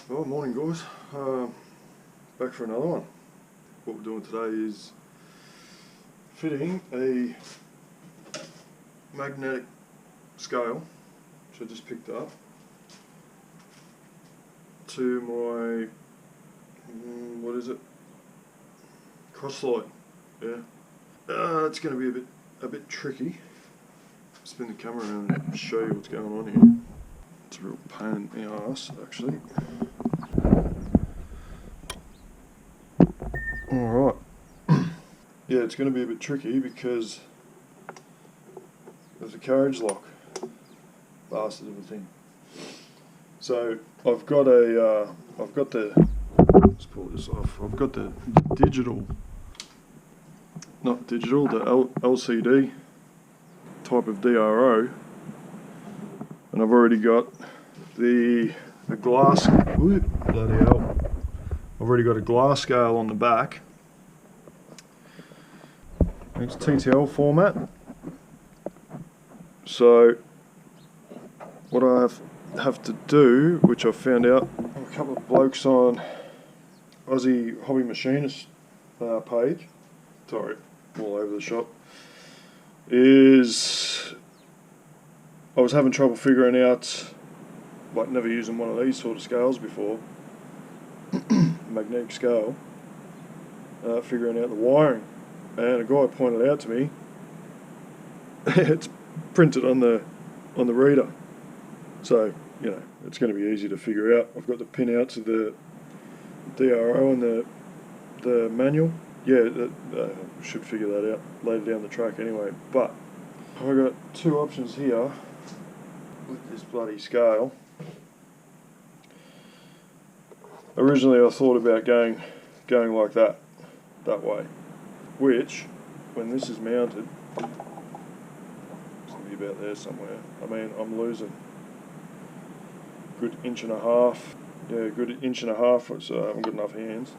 Well, morning guys, back for another one. What we're doing today is fitting a magnetic scale, which I just picked up, to my, what is it, cross slide. Yeah, it's going to be a bit tricky. Spin the camera around and show you what's going on here. It's a real pain in the ass actually. Alright, yeah, it's going to be a bit tricky because there's a carriage lock, bastard of a thing. So I've got the, let's pull this off, I've got the digital, not digital, the LCD type of DRO, and I've already got the glass, bloody hell, I've already got a glass scale on the back. It's TTL format. So what I have to do, which I found out a couple of blokes on Aussie Hobby Machinist page, sorry, all over the shop, is I was having trouble figuring out, like never using one of these sort of scales before, magnetic scale, figuring out the wiring, and a guy pointed out to me it's printed on the reader, so you know it's going to be easy to figure out. I've got the pin out to the DRO and the manual. Yeah, should figure that out later down the track anyway. But I've got two options here with this bloody scale. Originally I thought about going like that way, which when this is mounted, it's going to be about there somewhere. I mean, I'm losing a good inch and a half. Yeah, a good inch and a half, so I haven't got enough hands.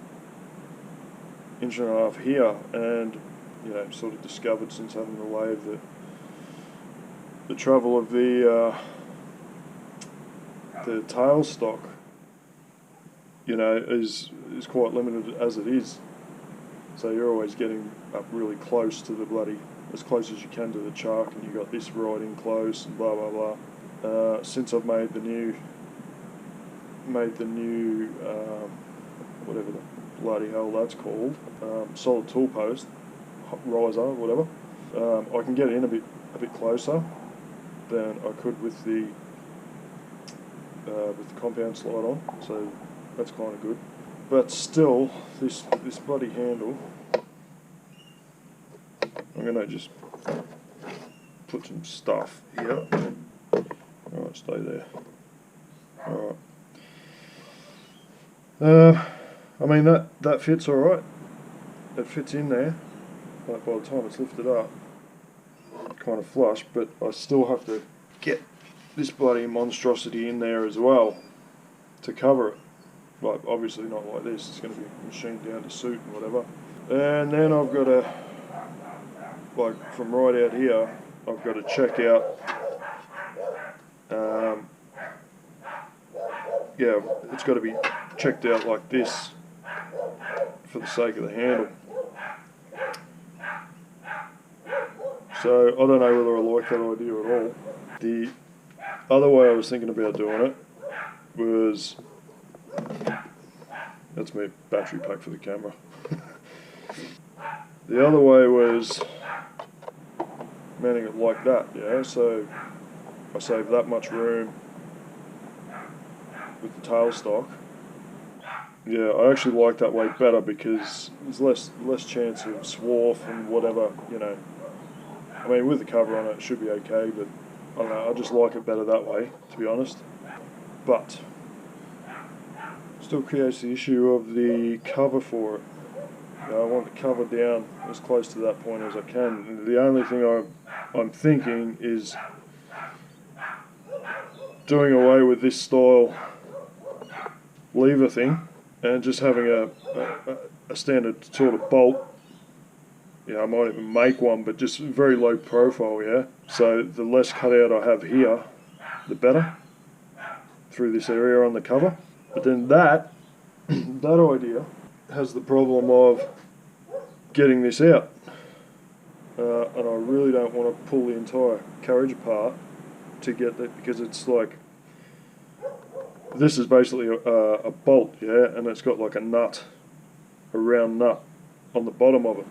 Inch and a half here, and you know, sort of discovered since having the lathe that the travel of the tailstock, you know, is quite limited as it is. So you're always getting up really close to the bloody, as close as you can to the chuck, and you got this right in close and blah blah blah. Since I've made the new whatever the bloody hell that's called, solid tool post riser, whatever, I can get in a bit closer than I could with the compound slide on. So that's kind of good. But still, this bloody handle, I'm going to just put some stuff here. Alright, stay there. Alright. I mean, that fits alright. It fits in there. Like by the time it's lifted up, kind of flush, but I still have to get this bloody monstrosity in there as well to cover it. Like, obviously not like this, it's going to be machined down to suit and whatever. And then I've got to, like from right out here, I've got to check out, yeah, it's got to be checked out like this for the sake of the handle. So I don't know whether I like that idea at all. The other way I was thinking about doing it was, that's my battery pack for the camera. The other way was mounting it like that, yeah, so I save that much room with the tailstock. Yeah, I actually like that way better because there's less chance of swarf and whatever, you know. I mean, with the cover on it, it should be okay, but I don't know, I just like it better that way, to be honest. But still creates the issue of the cover for it. You know, I want the cover down as close to that point as I can. And the only thing I'm thinking is doing away with this style lever thing and just having a standard sort of bolt. Yeah, I might even make one, but just very low profile, yeah? So the less cutout I have here, the better, through this area on the cover. But then that idea has the problem of getting this out. And I really don't want to pull the entire carriage apart to get that, because it's like, this is basically a bolt, yeah, and it's got like a round nut on the bottom of it,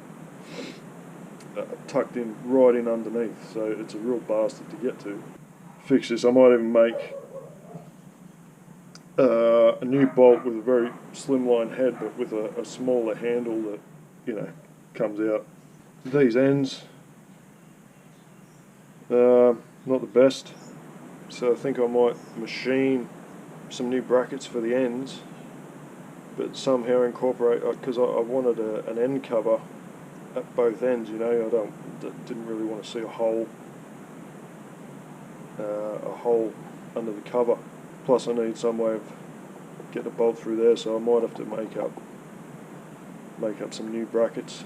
tucked in right in underneath, so it's a real bastard to get to. Fix this. I might even make a new bolt with a very slimline head, but with a smaller handle that, you know, comes out. These ends, not the best, so I think I might machine some new brackets for the ends, but somehow incorporate, because I wanted an end cover at both ends, you know. Didn't really want to see a hole under the cover. Plus I need some way of getting a bolt through there, so I might have to make up some new brackets,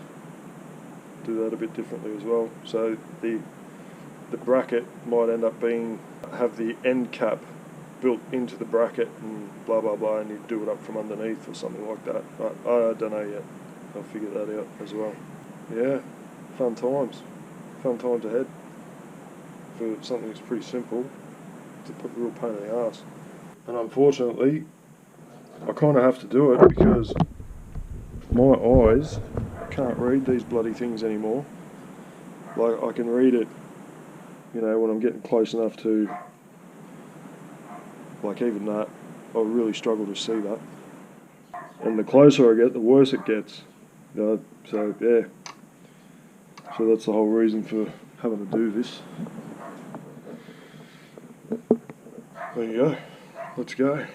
do that a bit differently as well. So the bracket might end up have the end cap built into the bracket and blah blah blah, and you do it up from underneath or something like that. I don't know yet. I'll figure that out as well. Yeah, fun times ahead for something that's pretty simple to put a real pain in the arse. And unfortunately, I kind of have to do it because my eyes can't read these bloody things anymore. Like, I can read it, you know, when I'm getting close enough to, like, even that, I really struggle to see that. And the closer I get, the worse it gets. So yeah. So that's the whole reason for having to do this. There you go. Let's go.